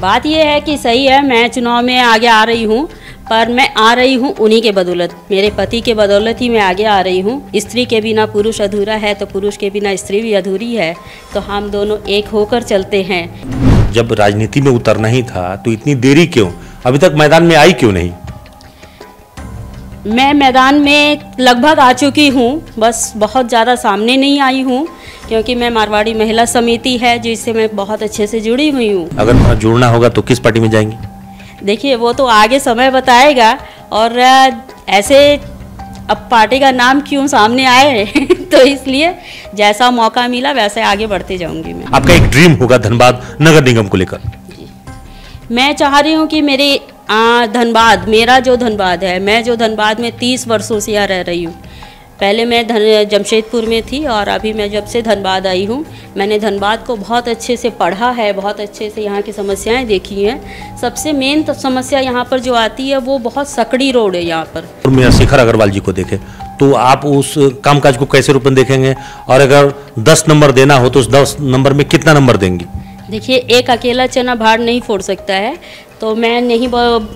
बात यह है कि सही है, मैं चुनाव में आगे आ रही हूँ, पर मैं आ रही हूँ उन्हीं के बदौलत, मेरे पति के बदौलत ही मैं आगे आ रही हूँ। स्त्री के बिना पुरुष अधूरा है, तो पुरुष के बिना स्त्री भी अधूरी है, तो हम दोनों एक होकर चलते हैं। जब राजनीति में उतरना ही था तो इतनी देरी क्यों, अभी तक मैदान में आई क्यों नहीं? मैं मैदान में लगभग आ चुकी हूँ, बस बहुत ज़्यादा सामने नहीं आई हूँ, क्योंकि मैं मारवाड़ी महिला समिति है जिससे मैं बहुत अच्छे से जुड़ी हुई हूँ। अगर जुड़ना होगा तो किस पार्टी में जाएंगी? देखिए वो तो आगे समय बताएगा, और ऐसे अब पार्टी का नाम क्यों सामने आए तो इसलिए जैसा मौका मिला वैसे आगे बढ़ते जाऊंगी मैं। आपका एक ड्रीम होगा धनबाद नगर निगम को लेकर? मैं चाह रही हूँ कि मेरे धनबाद, मेरा जो धनबाद है, मैं जो धनबाद में 30 वर्षों से यहाँ रह रही हूँ। पहले मैं जमशेदपुर में थी और अभी मैं जब से धनबाद आई हूँ, मैंने धनबाद को बहुत अच्छे से पढ़ा है, बहुत अच्छे से यहाँ की समस्याएं देखी हैं। सबसे मेन समस्या यहाँ पर जो आती है वो बहुत सकड़ी रोड है यहाँ पर। मेरा शेखर अग्रवाल जी को देखें तो आप उस कामकाज को कैसे रूप में देखेंगे, और अगर 10 नंबर देना हो तो उस 10 नंबर में कितना नंबर देंगी? देखिए एक अकेला चना भाड़ नहीं फोड़ सकता है, तो मैं नहीं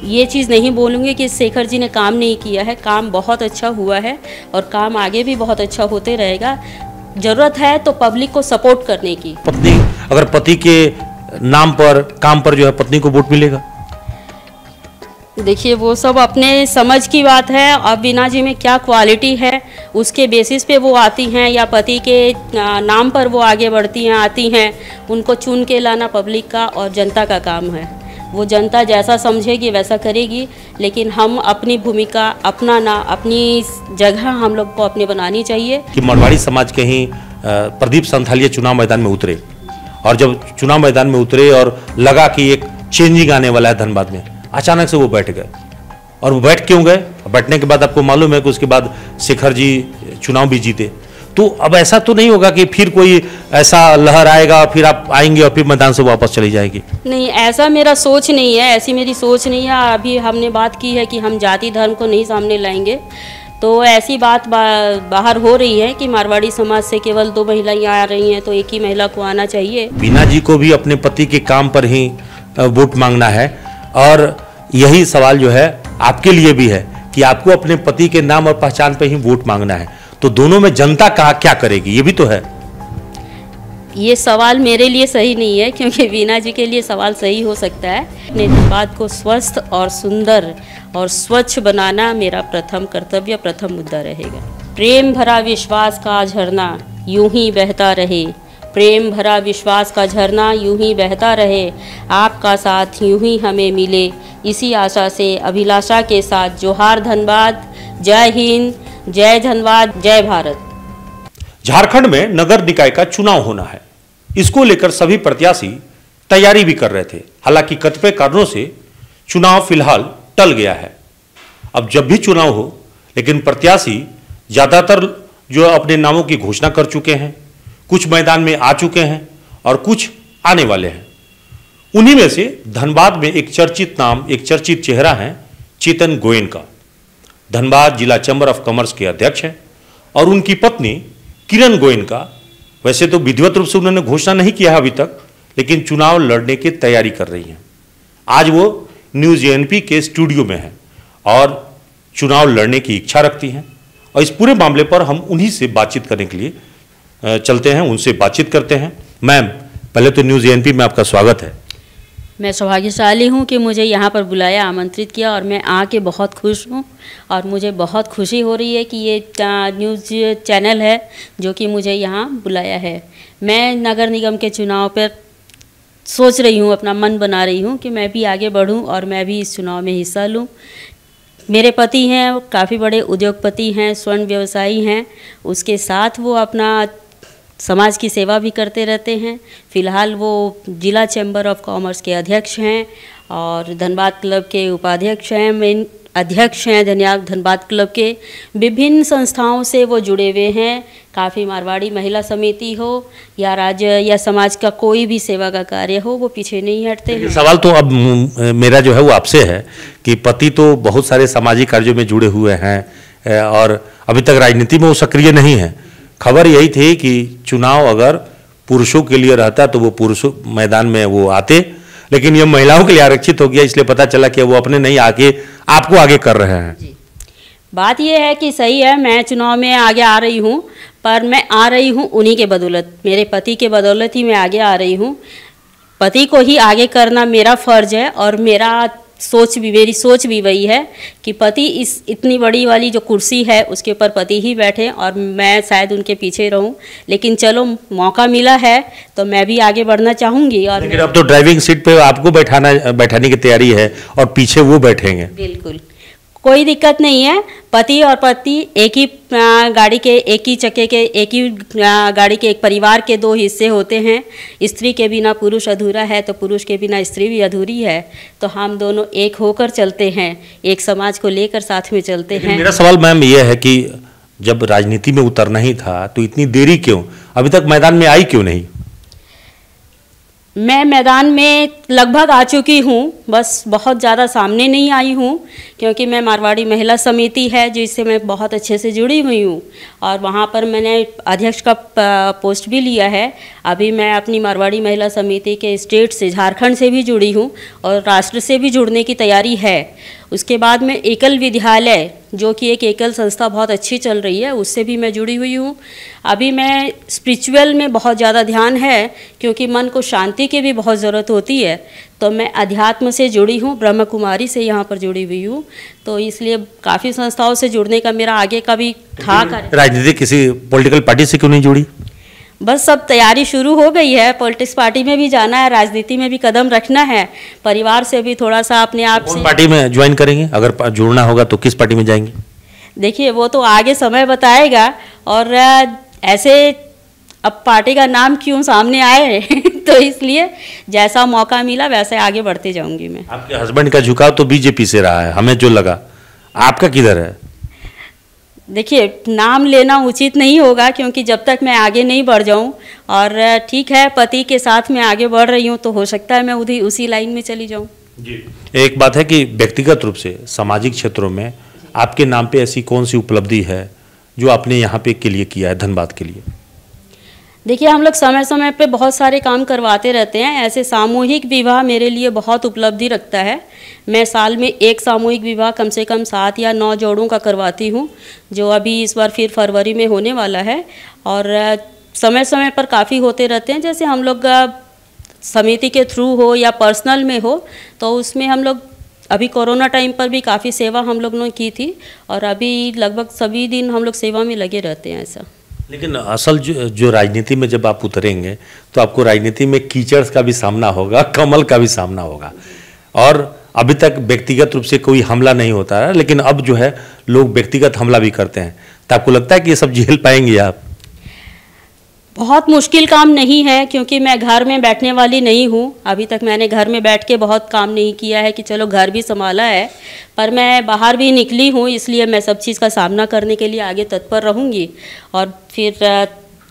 ये चीज़ नहीं बोलूँगी कि शेखर जी ने काम नहीं किया है। काम बहुत अच्छा हुआ है और काम आगे भी बहुत अच्छा होते रहेगा। ज़रूरत है तो पब्लिक को सपोर्ट करने की। पत्नी, अगर पति के नाम पर काम पर जो है पत्नी को वोट मिलेगा? देखिए वो सब अपने समझ की बात है, और बीना जी में क्या क्वालिटी है उसके बेसिस पे वो आती हैं, या पति के नाम पर वो आगे बढ़ती हैं, आती हैं। उनको चुन के लाना पब्लिक का और जनता का काम है। वो जनता जैसा समझेगी वैसा करेगी, लेकिन हम अपनी भूमिका, अपनी जगह हम लोग को अपने बनानी चाहिए। कि मारवाड़ी समाज के ही प्रदीप संथालिया चुनाव मैदान में उतरे, और जब चुनाव मैदान में उतरे और लगा कि एक चेंजिंग आने वाला है धनबाद में, अचानक से वो बैठ गए। और वो बैठ क्यों गए? बैठने के बाद आपको मालूम है कि उसके बाद शेखर जी चुनाव भी जीते। तो अब ऐसा तो नहीं होगा कि फिर कोई ऐसा लहर आएगा और फिर आप आएंगे और फिर मैदान से वापस चली जाएगी? नहीं, ऐसा मेरा सोच नहीं है, ऐसी मेरी सोच नहीं है। अभी हमने बात की है कि हम जाति धर्म को नहीं सामने लाएंगे, तो ऐसी बात बाहर हो रही है कि मारवाड़ी समाज से केवल 2 महिलाएं आ रही हैं, तो एक ही महिला को आना चाहिए। बीना जी को भी अपने पति के काम पर ही वोट मांगना है, और यही सवाल जो है आपके लिए भी है कि आपको अपने पति के नाम और पहचान पर ही वोट मांगना है। तो दोनों में जनता क्या करेगी, ये भी तो है। ये सवाल मेरे लिए सही नहीं है, क्योंकि वीना जी के लिए सवाल सही हो सकता है। अपने धनबाद को स्वस्थ और सुंदर और स्वच्छ बनाना मेरा प्रथम कर्तव्य, प्रथम मुद्दा रहेगा। प्रेम भरा विश्वास का झरना यूं ही बहता रहे, प्रेम भरा विश्वास का झरना यूं ही बहता रहे, आपका साथ यूं ही हमें मिले, इसी आशा से अभिलाषा के साथ जोहार धनबाद, जय हिंद, जय धनबाद, जय भारत। झारखंड में नगर निकाय का चुनाव होना है, इसको लेकर सभी प्रत्याशी तैयारी भी कर रहे थे। हालांकि कतिपय कारणों से चुनाव फिलहाल टल गया है। अब जब भी चुनाव हो, लेकिन प्रत्याशी ज्यादातर जो अपने नामों की घोषणा कर चुके हैं, कुछ मैदान में आ चुके हैं और कुछ आने वाले हैं। उन्हीं में से धनबाद में एक चर्चित नाम, एक चर्चित चेहरा है चेतन गोयन का। धनबाद जिला चैम्बर ऑफ कॉमर्स के अध्यक्ष हैं, और उनकी पत्नी किरण गोयन का, वैसे तो विधिवत रूप से उन्होंने घोषणा नहीं किया है अभी तक, लेकिन चुनाव लड़ने की तैयारी कर रही हैं। आज वो न्यूज़ एएनपी के स्टूडियो में हैं और चुनाव लड़ने की इच्छा रखती हैं, और इस पूरे मामले पर हम उन्हीं से बातचीत करने के लिए चलते हैं, उनसे बातचीत करते हैं। मैम, पहले तो न्यूज़ एएनपी में आपका स्वागत है। मैं सौभाग्यशाली हूँ कि मुझे यहाँ पर बुलाया, आमंत्रित किया, और मैं आके बहुत खुश हूँ। और मुझे बहुत खुशी हो रही है कि ये न्यूज़ चैनल है जो कि मुझे यहाँ बुलाया है। मैं नगर निगम के चुनाव पर सोच रही हूँ, अपना मन बना रही हूँ कि मैं भी आगे बढ़ूँ और मैं भी इस चुनाव में हिस्सा लूँ। मेरे पति हैं, काफ़ी बड़े उद्योगपति हैं, स्वर्ण व्यवसायी हैं, उसके साथ वो अपना समाज की सेवा भी करते रहते हैं। फ़िलहाल वो जिला चैम्बर ऑफ कॉमर्स के अध्यक्ष हैं और धनबाद क्लब के उपाध्यक्ष हैं, मेन अध्यक्ष हैं धनबाद क्लब के। विभिन्न संस्थाओं से वो जुड़े हुए हैं। काफ़ी मारवाड़ी महिला समिति हो या राज्य या समाज का कोई भी सेवा का कार्य हो, वो पीछे नहीं हटते हैं। सवाल तो अब मेरा जो है वो आपसे है कि पति तो बहुत सारे सामाजिक कार्यों में जुड़े हुए हैं और अभी तक राजनीति में वो सक्रिय नहीं है। खबर यही थी कि चुनाव अगर पुरुषों के लिए रहता तो वो पुरुषों मैदान में वो आते, लेकिन ये महिलाओं के लिए आरक्षित हो गया, इसलिए पता चला कि वो अपने नहीं आगे आपको आगे कर रहे हैं। जी, बात ये है कि सही है, मैं चुनाव में आगे आ रही हूँ, पर मैं आ रही हूँ उन्हीं के बदौलत, मेरे पति के बदौलत ही मैं आगे आ रही हूँ। पति को ही आगे करना मेरा फर्ज है, और मेरी सोच भी वही है कि पति इस इतनी बड़ी वाली जो कुर्सी है उसके ऊपर पति ही बैठे और मैं शायद उनके पीछे रहूं। लेकिन चलो, मौका मिला है तो मैं भी आगे बढ़ना चाहूंगी। और लेकिन अब तो ड्राइविंग सीट पे आपको बैठाने की तैयारी है और पीछे वो बैठेंगे। बिल्कुल, कोई दिक्कत नहीं है। पति और पत्नी एक ही गाड़ी के, एक ही चक्के के, एक ही गाड़ी के, एक परिवार के दो हिस्से होते हैं। स्त्री के बिना पुरुष अधूरा है, तो पुरुष के बिना स्त्री भी अधूरी है। तो हम दोनों एक होकर चलते हैं, एक समाज को लेकर साथ में चलते हैं। मेरा सवाल मैम ये है कि जब राजनीति में उतरना ही था तो इतनी देरी क्यों, अभी तक मैदान में आई क्यों नहीं? मैं मैदान में लगभग आ चुकी हूँ, बस बहुत ज़्यादा सामने नहीं आई हूँ, क्योंकि मैं मारवाड़ी महिला समिति है जिससे मैं बहुत अच्छे से जुड़ी हुई हूँ, और वहाँ पर मैंने अध्यक्ष का पोस्ट भी लिया है। अभी मैं अपनी मारवाड़ी महिला समिति के स्टेट से, झारखंड से भी जुड़ी हूँ और राष्ट्र से भी जुड़ने की तैयारी है। उसके बाद में एकल विद्यालय, जो कि एक एकल संस्था बहुत अच्छी चल रही है, उससे भी मैं जुड़ी हुई हूँ। अभी मैं स्पिरिचुअल में बहुत ज़्यादा ध्यान है, क्योंकि मन को शांति की भी बहुत ज़रूरत होती है। तो मैं अध्यात्म से जुड़ी हूँ, ब्रह्म कुमारी से यहाँ पर जुड़ी हुई हूँ, तो इसलिए काफ़ी संस्थाओं से जुड़ने का मेरा आगे का भी था। राजनीति किसी पॉलिटिकल पार्टी से क्यों नहीं जुड़ी? बस सब तैयारी शुरू हो गई है, पॉलिटिक्स पार्टी में भी जाना है, राजनीति में भी कदम रखना है, परिवार से भी थोड़ा सा अपने आप से। पार्टी में ज्वाइन करेंगे? अगर जुड़ना होगा तो किस पार्टी में जाएंगे? देखिए, वो तो आगे समय बताएगा, और ऐसे अब पार्टी का नाम क्यों सामने आए तो इसलिए जैसा मौका मिला वैसे आगे बढ़ते जाऊंगी मैं। आपके हस्बैंड का झुकाव तो बीजेपी से रहा है, हमें जो लगा, आपका किधर है? देखिए, नाम लेना उचित नहीं होगा, क्योंकि जब तक मैं आगे नहीं बढ़ जाऊं, और ठीक है पति के साथ मैं आगे बढ़ रही हूं, तो हो सकता है मैं उसी लाइन में चली जाऊं। जी, एक बात है कि व्यक्तिगत रूप से सामाजिक क्षेत्रों में आपके नाम पे ऐसी कौन सी उपलब्धि है जो आपने यहाँ पे के लिए किया है, धनबाद के लिए? देखिए, हम लोग समय समय पे बहुत सारे काम करवाते रहते हैं। ऐसे सामूहिक विवाह मेरे लिए बहुत उपलब्धि रखता है। मैं साल में एक सामूहिक विवाह कम से कम 7 या 9 जोड़ों का करवाती हूँ, जो अभी इस बार फिर फरवरी में होने वाला है। और समय समय पर काफ़ी होते रहते हैं, जैसे हम लोग समिति के थ्रू हो या पर्सनल में हो, तो उसमें हम लोग अभी कोरोना टाइम पर भी काफ़ी सेवा हम लोग ने की थी, और अभी लगभग सभी दिन हम लोग सेवा में लगे रहते हैं ऐसा। लेकिन असल जो राजनीति में जब आप उतरेंगे तो आपको राजनीति में कीचड़ का भी सामना होगा, कमल का भी सामना होगा, और अभी तक व्यक्तिगत रूप से कोई हमला नहीं होता है, लेकिन अब जो है लोग व्यक्तिगत हमला भी करते हैं। तो आपको लगता है कि ये सब झेल पाएंगे आप? बहुत मुश्किल काम नहीं है, क्योंकि मैं घर में बैठने वाली नहीं हूँ। अभी तक मैंने घर में बैठ के बहुत काम नहीं किया है कि चलो घर भी संभाला है, पर मैं बाहर भी निकली हूँ, इसलिए मैं सब चीज़ का सामना करने के लिए आगे तत्पर रहूँगी, और फिर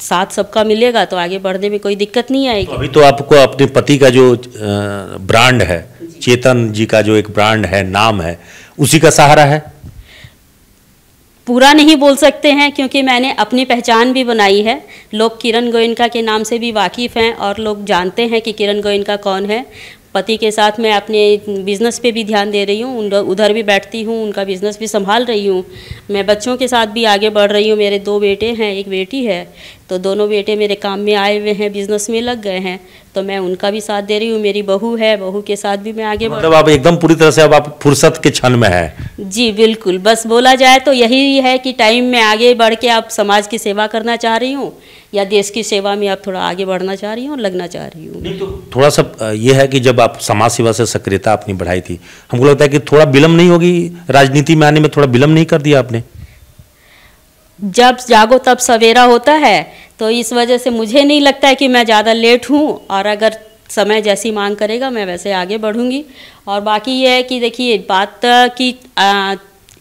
साथ सबका मिलेगा तो आगे बढ़ने में कोई दिक्कत नहीं आएगी। अभी तो आपको अपने पति का जो ब्रांड है, चेतन जी का जो एक ब्रांड है, नाम है, उसी का सहारा है? पूरा नहीं बोल सकते हैं, क्योंकि मैंने अपनी पहचान भी बनाई है। लोग किरण गोयनका के नाम से भी वाकिफ़ हैं, और लोग जानते हैं कि किरण गोयनका कौन है। पति के साथ मैं अपने बिज़नेस पे भी ध्यान दे रही हूँ, उधर भी बैठती हूँ, उनका बिज़नेस भी संभाल रही हूँ। मैं बच्चों के साथ भी आगे बढ़ रही हूँ। मेरे 2 बेटे हैं, 1 बेटी है, तो दोनों बेटे मेरे काम में आए हुए हैं, बिज़नेस में लग गए हैं, तो मैं उनका भी साथ दे रही हूँ। मेरी बहू है, बहू के साथ भी मैं आगे बढ़। मतलब आप एकदम पूरी तरह से अब आप फुर्सत के क्षण में है? जी बिल्कुल, बस बोला जाए तो यही है कि टाइम में आगे बढ़ के आप समाज की सेवा करना चाह रही हूँ, या देश की सेवा में आप थोड़ा आगे बढ़ना चाह रही हूँ, लगना चाह रही हूँ। नहीं, तो थोड़ा सा ये है कि जब आप समाज सेवा से सक्रियता अपनी बढ़ाई थी, हमको लगता है कि थोड़ा विलम्ब नहीं होगी राजनीति में आने में? थोड़ा विलम्ब नहीं कर दिया आपने? जब जागो तब सवेरा होता है, तो इस वजह से मुझे नहीं लगता है कि मैं ज़्यादा लेट हूँ, और अगर समय जैसी मांग करेगा मैं वैसे आगे बढ़ूँगी। और बाकी ये है कि देखिए, बात की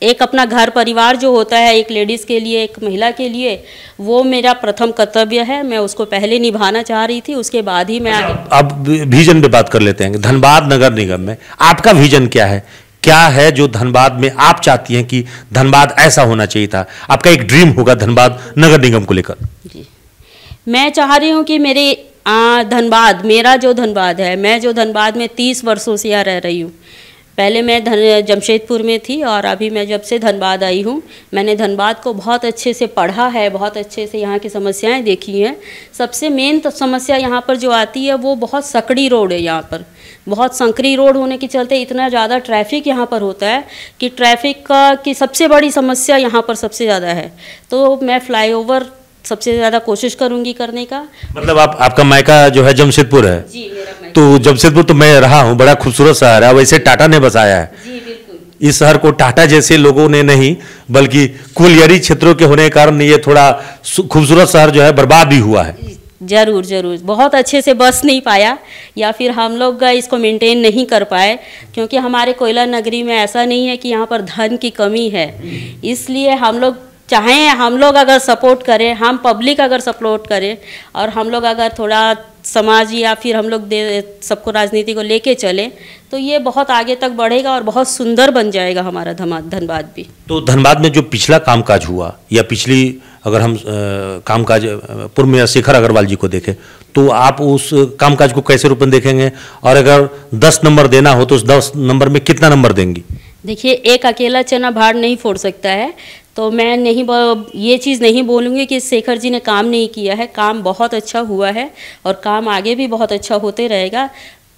एक अपना घर परिवार जो होता है एक लेडीज़ के लिए, एक महिला के लिए, वो मेरा प्रथम कर्तव्य है। मैं उसको पहले निभाना चाह रही थी, उसके बाद ही मैं आगे। अब विजन पे बात कर लेते हैं। धनबाद नगर निगम में आपका विजन क्या है? क्या है जो धनबाद में आप चाहती हैं कि धनबाद ऐसा होना चाहिए था? आपका एक ड्रीम होगा धनबाद नगर निगम को लेकर। जी, मैं चाह रही हूँ कि मेरे धनबाद, मेरा जो धनबाद है, मैं जो धनबाद में 30 वर्षों से यहाँ रह रही हूँ। पहले मैं जमशेदपुर में थी और अभी मैं जब से धनबाद आई हूँ, मैंने धनबाद को बहुत अच्छे से पढ़ा है, बहुत अच्छे से यहाँ की समस्याएं देखी हैं। सबसे मेन तो समस्या यहाँ पर जो आती है वो बहुत सकड़ी रोड है। यहाँ पर बहुत संकरी रोड होने के चलते इतना ज़्यादा ट्रैफिक यहाँ पर होता है कि ट्रैफिक की सबसे बड़ी समस्या यहाँ पर सबसे ज़्यादा है। तो मैं फ्लाईओवर सबसे ज़्यादा कोशिश करूँगी करने का। मतलब आपका मायका जो है जमशेदपुर है? जी, मेरा मायका। तो जमशेदपुर तो मैं रहा हूँ, बड़ा खूबसूरत शहर है, वैसे टाटा ने बसाया है। जी बिल्कुल। इस शहर को टाटा जैसे लोगों ने नहीं, बल्कि कुलियरी क्षेत्रों के होने के कारण ये थोड़ा खूबसूरत शहर जो है बर्बाद भी हुआ है। ज़रूर ज़रूर, बहुत अच्छे से बस नहीं पाया या फिर हम लोग इसको मेंटेन नहीं कर पाए, क्योंकि हमारे कोयला नगरी में ऐसा नहीं है कि यहाँ पर धन की कमी है। इसलिए हम लोग चाहें, हम लोग अगर सपोर्ट करें, हम पब्लिक अगर सपोर्ट करें और हम लोग अगर थोड़ा समाज या फिर हम लोग सबको राजनीति को लेके चलें तो ये बहुत आगे तक बढ़ेगा और बहुत सुंदर बन जाएगा हमारा धनबाद भी। तो धनबाद में जो पिछला कामकाज हुआ या पिछली अगर हम कामकाज पूर्व मेयर शेखर अग्रवाल जी को देखें तो आप उस कामकाज को कैसे रूप में देखेंगे, और अगर 10 नंबर देना हो तो उस 10 नंबर में कितना नंबर देंगी? देखिए, एक अकेला चना भाड़ नहीं फोड़ सकता है, तो मैं ये चीज़ नहीं बोलूँगी कि शेखर जी ने काम नहीं किया है। काम बहुत अच्छा हुआ है और काम आगे भी बहुत अच्छा होते रहेगा।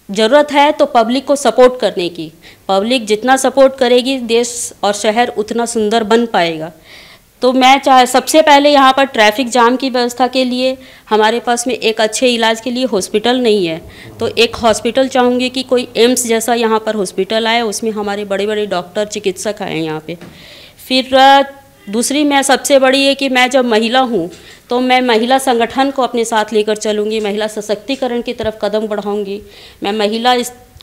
ज़रूरत है तो पब्लिक को सपोर्ट करने की। पब्लिक जितना सपोर्ट करेगी देश और शहर उतना सुंदर बन पाएगा। तो मैं सबसे पहले यहाँ पर ट्रैफिक जाम की व्यवस्था के लिए हमारे पास में एक अच्छे इलाज के लिए हॉस्पिटल नहीं है, तो एक हॉस्पिटल चाहूँगी कि कोई एम्स जैसा यहाँ पर हॉस्पिटल आए, उसमें हमारे बड़े बड़े डॉक्टर चिकित्सक आए यहाँ पे। फिर दूसरी मैं सबसे बड़ी है कि मैं जब महिला हूँ तो मैं महिला संगठन को अपने साथ लेकर चलूँगी, महिला सशक्तिकरण की तरफ कदम बढ़ाऊँगी। मैं महिला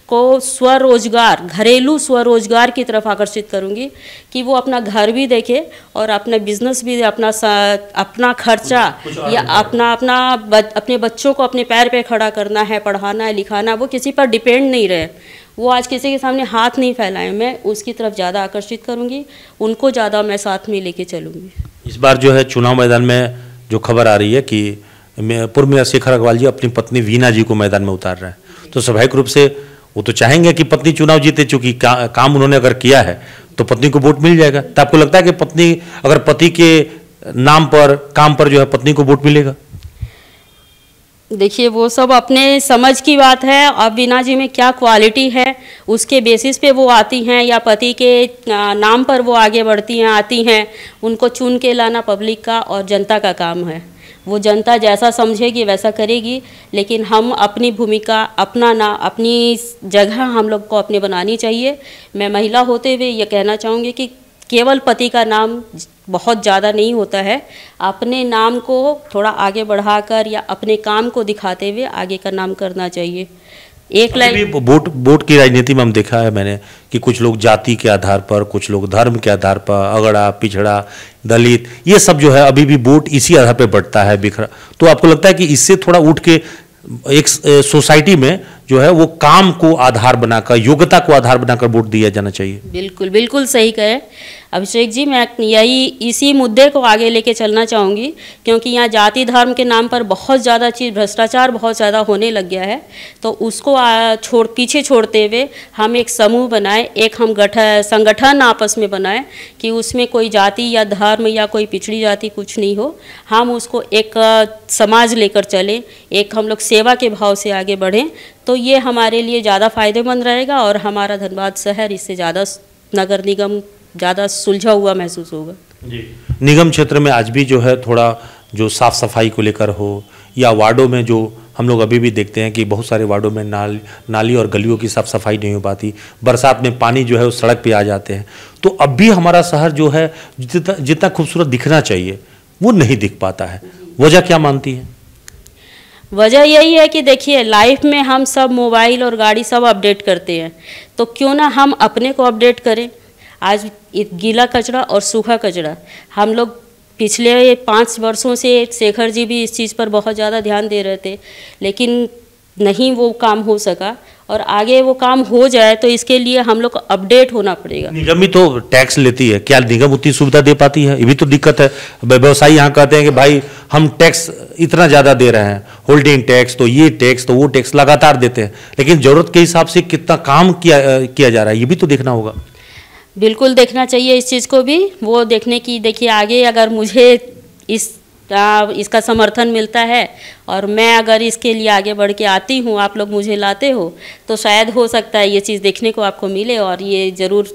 को स्वरोजगार, घरेलू स्वरोजगार की तरफ आकर्षित करूँगी कि वो अपना घर भी देखे और अपना बिजनेस भी, अपना खर्चा या अपने बच्चों को अपने पैर पे खड़ा करना है, पढ़ाना है, लिखाना, वो किसी पर डिपेंड नहीं रहे, वो आज किसी के सामने हाथ नहीं फैलाएं। मैं उसकी तरफ ज़्यादा आकर्षित करूँगी, उनको ज़्यादा मैं साथ में लेके चलूँगी। इस बार जो है चुनाव मैदान में जो खबर आ रही है कि पूर्व मेयर शेखर अग्रवाल जी अपनी पत्नी वीना जी को मैदान में उतार रहे हैं, तो स्वाभाविक रूप से वो तो चाहेंगे कि पत्नी चुनाव जीते, चूंकि काम उन्होंने अगर किया है तो पत्नी को वोट मिल जाएगा। तो आपको लगता है कि पत्नी अगर पति के नाम पर, काम पर जो है पत्नी को वोट मिलेगा? देखिए, वो सब अपने समझ की बात है। अब वीना जी में क्या क्वालिटी है उसके बेसिस पे वो आती हैं या पति के नाम पर वो आगे बढ़ती हैं, आती हैं। उनको चुन के लाना पब्लिक का और जनता का काम है। वो जनता जैसा समझेगी वैसा करेगी, लेकिन हम अपनी भूमिका, अपनी जगह हम लोग को अपने बनानी चाहिए। मैं महिला होते हुए ये कहना चाहूँगी कि केवल पति का नाम बहुत ज़्यादा नहीं होता है, अपने नाम को थोड़ा आगे बढ़ाकर या अपने काम को दिखाते हुए आगे का नाम करना चाहिए। एक लाइन वोट की राजनीति में हम देखा है मैंने कि कुछ लोग जाति के आधार पर, कुछ लोग धर्म के आधार पर, अगड़ा, पिछड़ा, दलित, ये सब जो है अभी भी वोट इसी आधार पर बढ़ता है, बिखरा। तो आपको लगता है कि इससे थोड़ा उठ के एक सोसाइटी में जो है वो काम को आधार बनाकर, योग्यता को आधार बनाकर वोट दिया जाना चाहिए? बिल्कुल बिल्कुल सही कहे अभिषेक जी। मैं इसी मुद्दे को आगे लेके चलना चाहूँगी, क्योंकि यहाँ जाति धर्म के नाम पर बहुत ज़्यादा भ्रष्टाचार बहुत ज़्यादा होने लग गया है। तो उसको पीछे छोड़ते हुए हम एक समूह बनाए, एक हम संगठन आपस में बनाए कि उसमें कोई जाति या धर्म या कोई पिछड़ी जाति कुछ नहीं हो। हम उसको एक समाज लेकर चलें, एक हम लोग सेवा के भाव से आगे बढ़ें, तो ये हमारे लिए ज़्यादा फ़ायदेमंद रहेगा और हमारा धनबाद शहर इससे ज़्यादा, नगर निगम ज़्यादा सुलझा हुआ महसूस होगा। जी, निगम क्षेत्र में आज भी जो है थोड़ा जो साफ़ सफाई को लेकर हो या वार्डों में जो हम लोग अभी भी देखते हैं कि बहुत सारे वार्डों में नाली और गलियों की साफ़ सफाई नहीं हो पाती, बरसात में पानी जो है उस सड़क पे आ जाते हैं। तो अब भी हमारा शहर जो है जितना खूबसूरत दिखना चाहिए वो नहीं दिख पाता है। वजह क्या मानती है? वजह यही है कि देखिए, लाइफ में हम सब मोबाइल और गाड़ी सब अपडेट करते हैं, तो क्यों ना हम अपने को अपडेट करें। आज गीला कचरा और सूखा कचरा हम लोग पिछले 5 वर्षों से, शेखर जी भी इस चीज़ पर बहुत ज़्यादा ध्यान दे रहे थे, लेकिन नहीं वो काम हो सका और आगे वो काम हो जाए, तो इसके लिए हम लोग को अपडेट होना पड़ेगा। निगम भी तो टैक्स लेती है, क्या निगम उतनी सुविधा दे पाती है? ये भी तो दिक्कत है। व्यवसायी यहाँ कहते हैं कि भाई हम टैक्स इतना ज़्यादा दे रहे हैं, होल्डिंग टैक्स तो ये टैक्स तो वो टैक्स लगातार देते हैं, लेकिन ज़रूरत के हिसाब से कितना काम किया जा रहा है, ये भी तो देखना होगा। बिल्कुल देखना चाहिए इस चीज़ को भी, वो देखने की। देखिए आगे अगर मुझे इसका समर्थन मिलता है और मैं अगर इसके लिए आगे बढ़ के आती हूँ, आप लोग मुझे लाते हो, तो शायद हो सकता है ये चीज़ देखने को आपको मिले और ये ज़रूर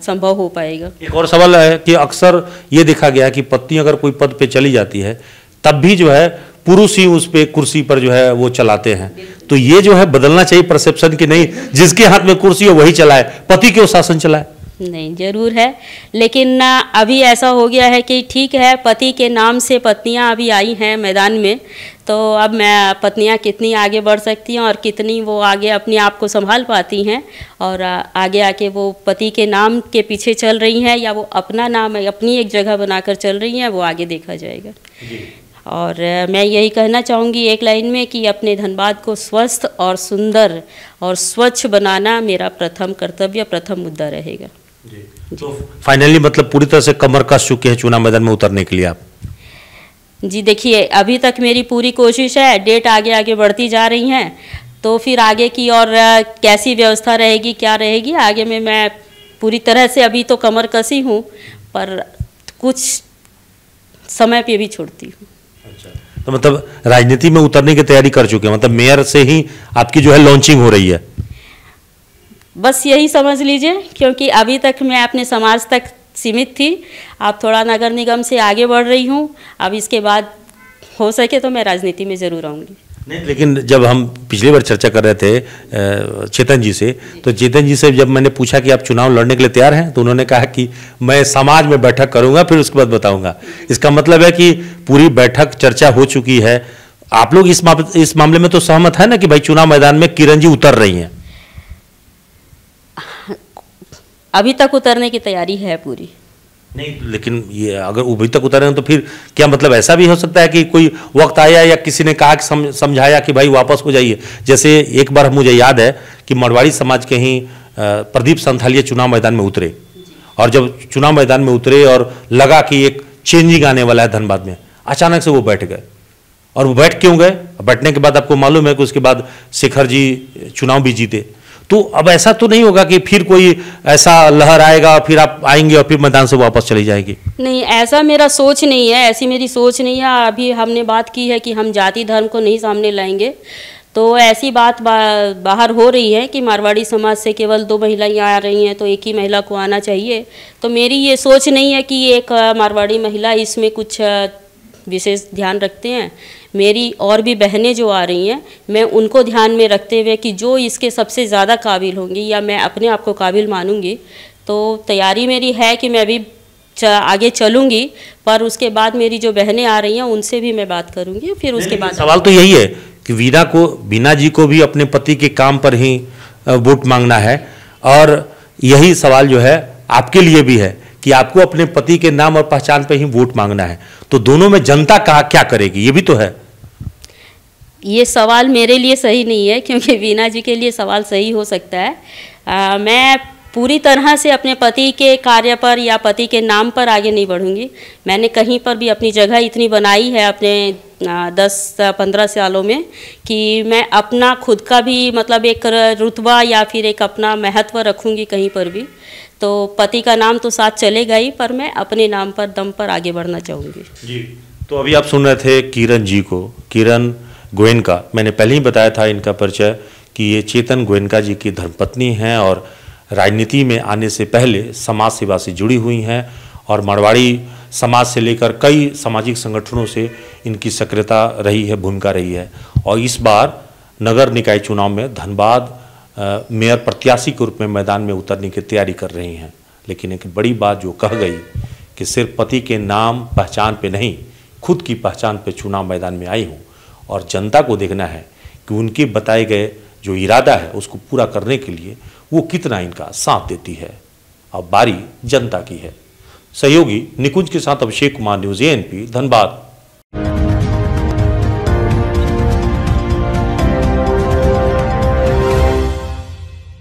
संभव हो पाएगा। एक और सवाल है कि अक्सर ये देखा गया कि पत्नी अगर कोई पद पे चली जाती है तब भी जो है पुरुष ही उस पे कुर्सी पर जो है वो चलाते हैं, तो ये जो है बदलना चाहिए परसेप्शन कि नहीं, जिसके हाथ में कुर्सी है वही चलाए, पति क्यों शासन चलाए? नहीं, जरूर है, लेकिन अभी ऐसा हो गया है कि ठीक है, पति के नाम से पत्नियां अभी आई हैं मैदान में, तो अब मैं पत्नियां कितनी आगे बढ़ सकती हैं और कितनी वो आगे अपने आप को संभाल पाती हैं और आगे आके वो पति के नाम के पीछे चल रही हैं या वो अपना नाम अपनी एक जगह बनाकर चल रही हैं, वो आगे देखा जाएगा। और मैं यही कहना चाहूँगी एक लाइन में कि अपने धनबाद को स्वस्थ और सुंदर और स्वच्छ बनाना मेरा प्रथम कर्तव्य, प्रथम मुद्दा रहेगा। तो फाइनली मतलब पूरी तरह से कमर कस चुके हैं चुनाव मैदान में उतरने के लिए आप? जी देखिए, अभी तक मेरी पूरी कोशिश है, डेट आगे आगे बढ़ती जा रही हैं, तो फिर आगे की और कैसी व्यवस्था रहेगी, क्या रहेगी आगे में, मैं पूरी तरह से अभी तो कमर कसी हूँ, पर कुछ समय पे भी छोड़ती हूँ। अच्छा, तो मतलब राजनीति में उतरने की तैयारी कर चुके हैं, मतलब मेयर से ही आपकी जो है लॉन्चिंग हो रही है? बस यही समझ लीजिए, क्योंकि अभी तक मैं अपने समाज तक सीमित थी, अब थोड़ा नगर निगम से आगे बढ़ रही हूँ, अब इसके बाद हो सके तो मैं राजनीति में ज़रूर आऊँगी। नहीं, लेकिन जब हम पिछली बार चर्चा कर रहे थे चेतन जी से, तो चेतन जी से जब मैंने पूछा कि आप चुनाव लड़ने के लिए तैयार हैं, तो उन्होंने कहा कि मैं समाज में बैठक करूंगा फिर उसके बाद बताऊंगा। इसका मतलब है कि पूरी बैठक चर्चा हो चुकी है। आप लोग इस मामले में तो सहमत है ना कि भाई चुनाव मैदान में किरण जी उतर रही हैं? अभी तक उतरने की तैयारी है पूरी। नहीं, लेकिन ये अगर अभी तक उतरे हैं तो फिर क्या मतलब ऐसा भी हो सकता है कि कोई वक्त आया या किसी ने कहा कि समझाया कि भाई वापस हो जाइए? जैसे एक बार मुझे याद है कि मरवाड़ी समाज के ही प्रदीप संथालिया चुनाव मैदान में उतरे, और जब चुनाव मैदान में उतरे और लगा कि एक चेंजिंग आने वाला है धनबाद में, अचानक से वो बैठ गए। और वो बैठ क्यों गए? बैठने के बाद आपको मालूम है कि उसके बाद शेखर जी चुनाव भी जीते। तो अब ऐसा तो नहीं होगा कि फिर कोई ऐसा लहर आएगा फिर आप आएंगे और फिर मैदान से वापस चली जाएगी? नहीं, ऐसा मेरा सोच नहीं है, ऐसी मेरी सोच नहीं है। अभी हमने बात की है कि हम जाति धर्म को नहीं सामने लाएंगे, तो ऐसी बात बाहर हो रही है कि मारवाड़ी समाज से केवल 2 महिलाएं आ रही हैं तो एक ही महिला को आना चाहिए। तो मेरी ये सोच नहीं है कि एक मारवाड़ी महिला इसमें कुछ विशेष ध्यान रखते हैं। मेरी और भी बहनें जो आ रही हैं, मैं उनको ध्यान में रखते हुए कि जो इसके सबसे ज़्यादा काबिल होंगी या मैं अपने आप को काबिल मानूंगी, तो तैयारी मेरी है कि मैं भी आगे चलूंगी, पर उसके बाद मेरी जो बहनें आ रही हैं उनसे भी मैं बात करूंगी। फिर उसके बाद सवाल तो यही है कि वीना जी को भी अपने पति के काम पर ही वोट मांगना है, और यही सवाल जो है आपके लिए भी है कि आपको अपने पति के नाम और पहचान पर ही वोट मांगना है। तो दोनों में जनता क्या करेगी, ये भी तो है। ये सवाल मेरे लिए सही नहीं है, क्योंकि वीना जी के लिए सवाल सही हो सकता है। मैं पूरी तरह से अपने पति के कार्य पर या पति के नाम पर आगे नहीं बढ़ूंगी। मैंने कहीं पर भी अपनी जगह इतनी बनाई है अपने 10-15 सालों में कि मैं अपना खुद का भी मतलब एक रुतबा या फिर एक अपना महत्व रखूंगी कहीं पर भी। तो पति का नाम तो साथ चलेगा ही, पर मैं अपने नाम पर दम पर आगे बढ़ना चाहूँगी। जी, तो अभी आप सुन रहे थे किरण जी को, किरण गोयनका। मैंने पहले ही बताया था इनका परिचय कि ये चेतन गोयनका जी की धर्मपत्नी हैं और राजनीति में आने से पहले समाज सेवा से जुड़ी हुई हैं, और मारवाड़ी समाज से लेकर कई सामाजिक संगठनों से इनकी सक्रियता रही है, भूमिका रही है। और इस बार नगर निकाय चुनाव में धनबाद मेयर प्रत्याशी के रूप में मैदान में उतरने की तैयारी कर रही हैं। लेकिन एक बड़ी बात जो कह गई कि सिर्फ पति के नाम पहचान पे नहीं, खुद की पहचान पे चुनाव मैदान में आई हूँ, और जनता को देखना है कि उनके बताए गए जो इरादा है उसको पूरा करने के लिए वो कितना इनका साथ देती है। अब बारी जनता की है। सहयोगी निकुंज के साथ अभिषेक कुमार, न्यूज़ ANP, धनबाद।